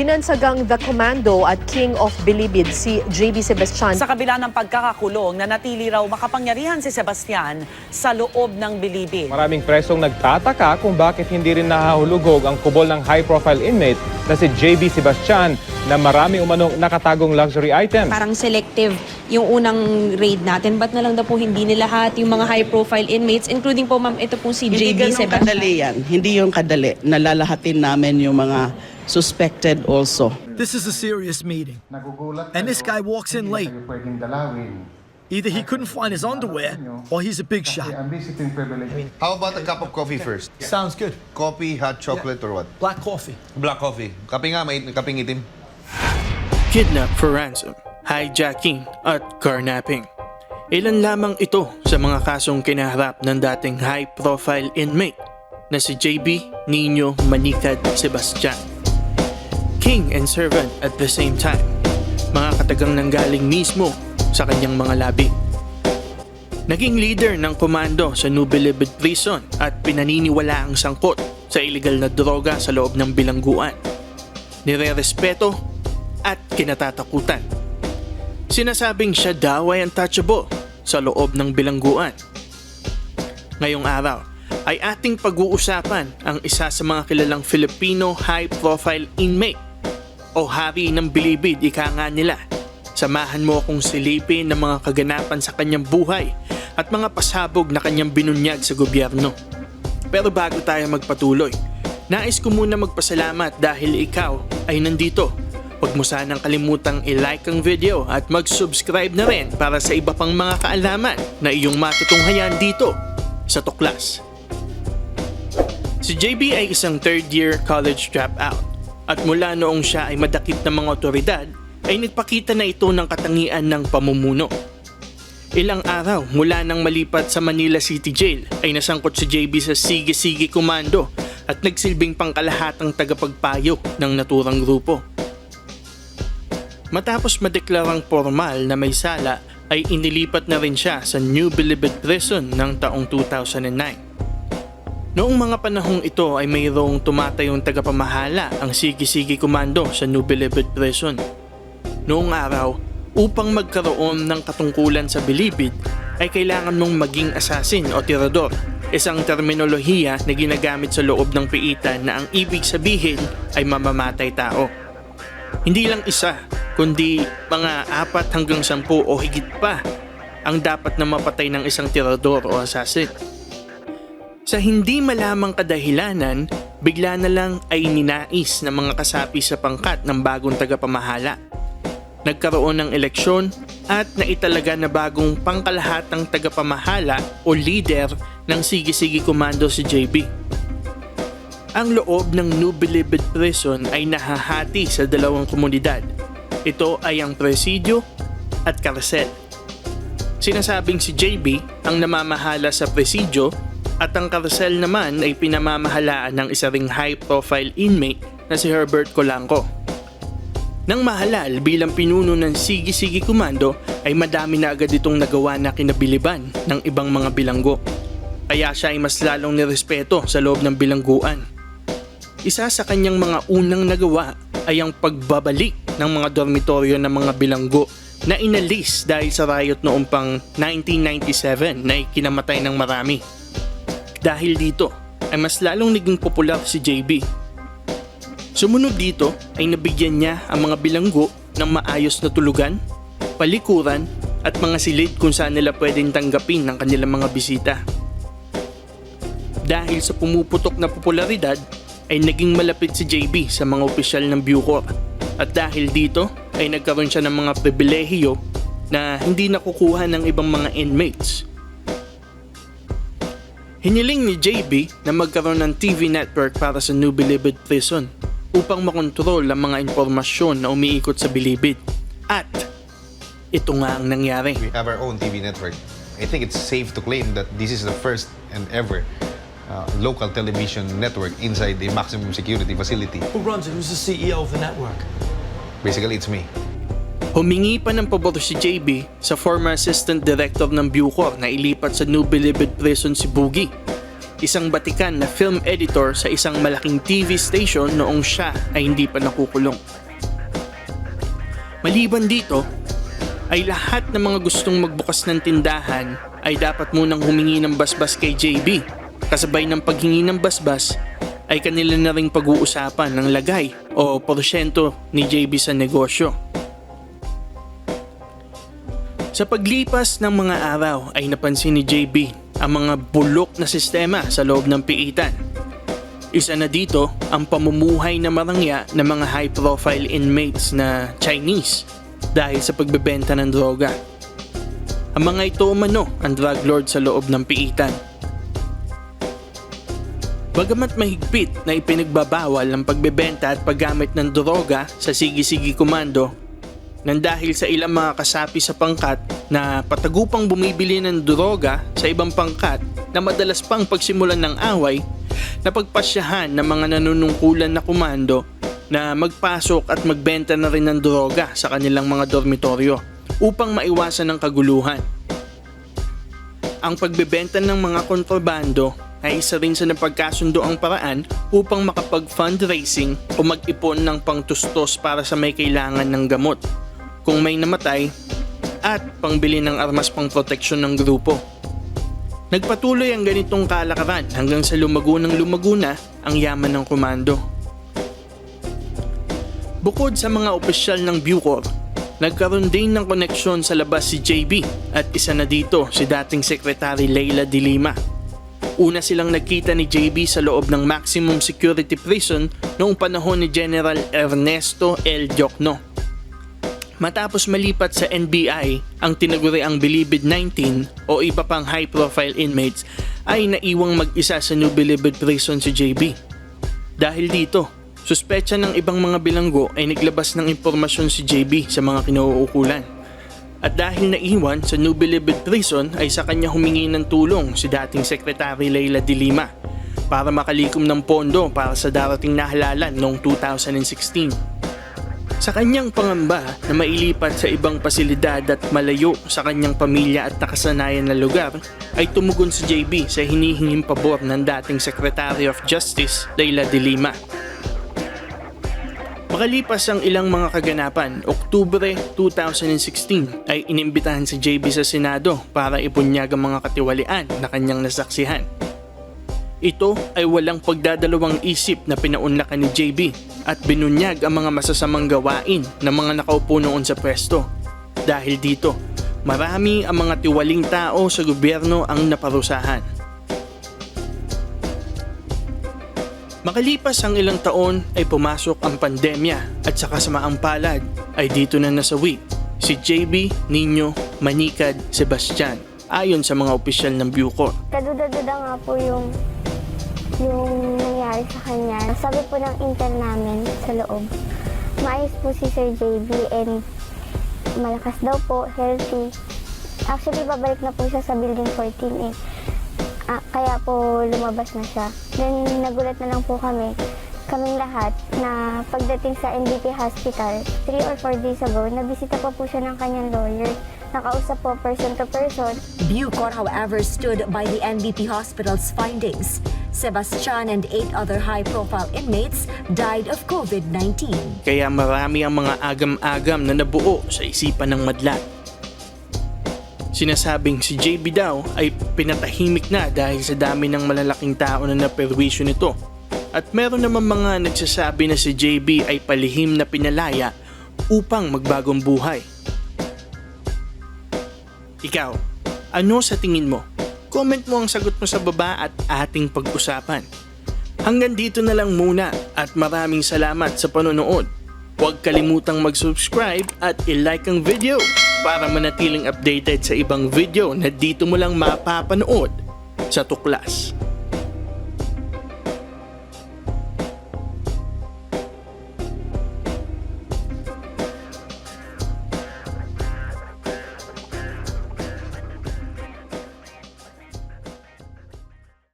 Binansagang The Commando at King of Bilibid si JB Sebastian. Sa kabila ng pagkakakulong, nanatili raw makapangyarihan si Sebastian sa loob ng Bilibid. Maraming presong nagtataka kung bakit hindi rin nahahulugog ang kubol ng high-profile inmate na si JB Sebastian na marami umanong nakatagong luxury items. Parang selective yung unang raid natin. Ba't na lang daw po hindi nilahat yung mga high-profile inmates, including po ma'am, ito po si Hindi JB ganun Sebastian. kadali yan. Hindi yung kadali. Nalalahatin namin yung mga suspected also. This is a serious meeting, and this guy walks in late. Either he couldn't find his underwear, or he's a big shot. How about a cup of coffee first? Sounds good. Coffee, hot chocolate, or what? Black coffee. Black coffee. Kape nga, may kaping itim. Kidnap for ransom, hijacking at carnapping. Ilan lamang ito sa mga kasong kinaharap ng dating high-profile inmate na si JB Nino Manicad Sebastian. King and servant at the same time, mga katagang nanggaling mismo sa kanyang mga labi. Naging leader ng komando sa New Bilibid Prison at pinaniniwala ang sangkot sa illegal na droga sa loob ng bilangguan. Nire-respeto at kinatatakutan. Sinasabing siya daw ay untouchable sa loob ng bilangguan. Ngayong araw ay ating pag-uusapan ang isa sa mga kilalang Filipino high-profile inmate o hari ng Bilibid, ika nga nila. Samahan mo akong silipin ng mga kaganapan sa kanyang buhay at mga pasabog na kanyang binunyag sa gobyerno. Pero bago tayo magpatuloy, nais ko muna magpasalamat dahil ikaw ay nandito. Huwag mo sanang kalimutang i-like ang video at mag-subscribe na rin para sa iba pang mga kaalaman na iyong matutunghayan dito sa Tuklas. Si JB ay isang third-year college dropout at mula noong siya ay madakip ng mga otoridad ay nagpakita na ito ng katangian ng pamumuno. Ilang araw mula nang malipat sa Manila City Jail ay nasangkot si JB sa Sige-Sige Commando at nagsilbing pangkalahatang tagapagpayo ng naturang grupo. Matapos madeklarang formal na may sala ay inilipat na rin siya sa New Bilibid Prison ng taong 2009. Noong mga panahong ito ay mayroong tumatayong tagapamahala ang Sige-Sige Commando sa New Bilibid Prison. Noong araw, upang magkaroon ng katungkulan sa Bilibid ay kailangan mong maging assassin o tirador, isang terminolohiya na ginagamit sa loob ng piitan na ang ibig sabihin ay mamamatay tao. Hindi lang isa, kundi mga 4 hanggang 10 o higit pa ang dapat na mapatay ng isang tirador o assassin. Sa hindi malamang kadahilanan, bigla na lang ay ninais ng mga kasapi sa pangkat ng bagong tagapamahala. Nagkaroon ng eleksyon at naitalaga na bagong pangkalahatang tagapamahala o leader ng Sige-Sige Commando si JB. Ang loob ng New Bilibid Prison ay nahahati sa 2 komunidad. Ito ay ang Presidio at Karsel. Sinasabing si JB ang namamahala sa Presidio at ang Karsel naman ay pinamamahalaan ng isa ring high-profile inmate na si Herbert Colanco. Nang mahalal bilang pinuno ng Sige-Sige Commando ay madami na agad itong nagawa na kinabiliban ng ibang mga bilanggo. Kaya siya ay mas lalong nirespeto sa loob ng bilangguan. Isa sa kanyang mga unang nagawa ay ang pagbabalik ng mga dormitoryo ng mga bilanggo na inalis dahil sa riot noong pang 1997 na ikinamatay ng marami. Dahil dito ay mas lalong naging popular si JB. Sumunod dito ay nabigyan niya ang mga bilanggo ng maayos na tulugan, palikuran at mga silid kung saan nila pwedeng tanggapin ng kanilang mga bisita. Dahil sa pumuputok na popularidad ay naging malapit si JB sa mga opisyal ng Bucor at dahil dito ay nagkaroon siya ng mga pribilehiyo na hindi nakukuha ng ibang mga inmates. Hiniling ni JB na magkaroon ng TV network para sa New Bilibid Prison upang makontrol ang mga impormasyon na umiikot sa Bilibid. At ito nga ang nangyari. We have our own TV network. I think it's safe to claim that this is the first and ever local television network inside the maximum security facility. Who runs it? Who's the CEO of the network? Basically, it's me. Humingi pa ng pabor si JB sa former assistant director ng Bucor na ilipat sa New Bilibid Prison si Boogie. isang batikan na film editor sa isang malaking TV station noong siya ay hindi pa nakukulong. Maliban dito, ay lahat ng mga gustong magbukas ng tindahan ay dapat munang humingi ng basbas kay JB. Kasabay ng paghingi ng basbas ay kanila na ring pag-uusapan ng lagay o porsyento ni JB sa negosyo. Sa paglipas ng mga araw ay napansin ni JB ang mga bulok na sistema sa loob ng piitan. Isa na dito ang pamumuhay na marangya ng mga high-profile inmates na Chinese dahil sa pagbebenta ng droga. Ang mga ito umano ang drug lord sa loob ng piitan. Bagamat mahigpit na ipinagbabawal ang pagbebenta at paggamit ng droga sa Sige-Sige Komando, nang dahil sa ilang mga kasapi sa pangkat na patagupang bumibili ng droga sa ibang pangkat na madalas pang pagsimulan ng away, napagpasyahan ng mga nanunungkulan na komando na magpasok at magbenta na rin ng droga sa kanilang mga dormitoryo upang maiwasan ang kaguluhan. Ang pagbebenta ng mga kontrabando ay isa rin sa napagkasundo ang paraan upang makapag-fundraising o mag-ipon ng pangtustos para sa may kailangan ng gamot, kung may namatay, at pangbili ng armas pang proteksyon ng grupo. Nagpatuloy ang ganitong kalakaran hanggang sa lumago na ang yaman ng komando. Bukod sa mga opisyal ng Bucor, nagkaroon din ng koneksyon sa labas si JB at isa na dito si dating Secretary Leila de Lima. Una silang nagkita ni JB sa loob ng maximum security prison noong panahon ni General Ernesto L. Diokno. Matapos malipat sa NBI ang tinaguriang Bilibid 19 o iba pang high-profile inmates ay naiwang mag-isa sa New Bilibid Prison si JB. Dahil dito, suspecha ng ibang mga bilanggo ay naglabas ng impormasyon si JB sa mga kinauukulan. At dahil naiwan sa New Bilibid Prison ay sa kanya humingi ng tulong si dating Secretary Leila de Lima para makalikom ng pondo para sa darating na halalan noong 2016. Sa kanyang pangamba na mailipat sa ibang pasilidad at malayo sa kanyang pamilya at nakasanayan na lugar, ay tumugon si JB sa hinihinging pabor ng dating Secretary of Justice Leila de Lima. Makalipas ang ilang mga kaganapan, Oktubre 2016 ay inimbitahan si JB sa Senado para ipunyag ang mga katiwalian na kanyang nasaksihan. Ito ay walang pagdadalawang isip na pinaunlakan ni JB at binunyag ang mga masasamang gawain ng mga nakaupo noon sa pwesto. Dahil dito, marami ang mga tiwaling tao sa gobyerno ang naparusahan. Makalipas ang ilang taon ay pumasok ang pandemya at sa kasamaang palad ay dito na nasawi si JB Nino Manicad Sebastian ayon sa mga opisyal ng Bucor. Kaduda-duda nga po yung nangyari sa kanya. Sabi po ng intern namin sa loob, maayos po si Sir JB and malakas daw po, healthy. Actually, babalik na po siya sa building 14 eh. Kaya po lumabas na siya. Then nagulat na lang po kaming lahat na pagdating sa NBP Hospital 3 or 4 days ago, nabisita pa po siya ng kanyang lawyer. Nakausap po person to person. Bucor, however, stood by the NBP Hospital's findings. Sebastian and 8 other high-profile inmates died of COVID-19. Kaya marami ang mga agam-agam na nabuo sa isipan ng madla. Sinasabing si JB daw ay pinatahimik na dahil sa dami ng malalaking tao na naperwisyo nito. At meron naman mga nagsasabi na si JB ay palihim na pinalaya upang magbagong buhay. Ikaw, ano sa tingin mo? Comment mo ang sagot mo sa baba at ating pag-usapan. Hanggang dito na lang muna at maraming salamat sa panonood. Huwag kalimutang mag-subscribe at i-like ang video para manatiling updated sa ibang video na dito mo lang mapapanood sa Tuklas.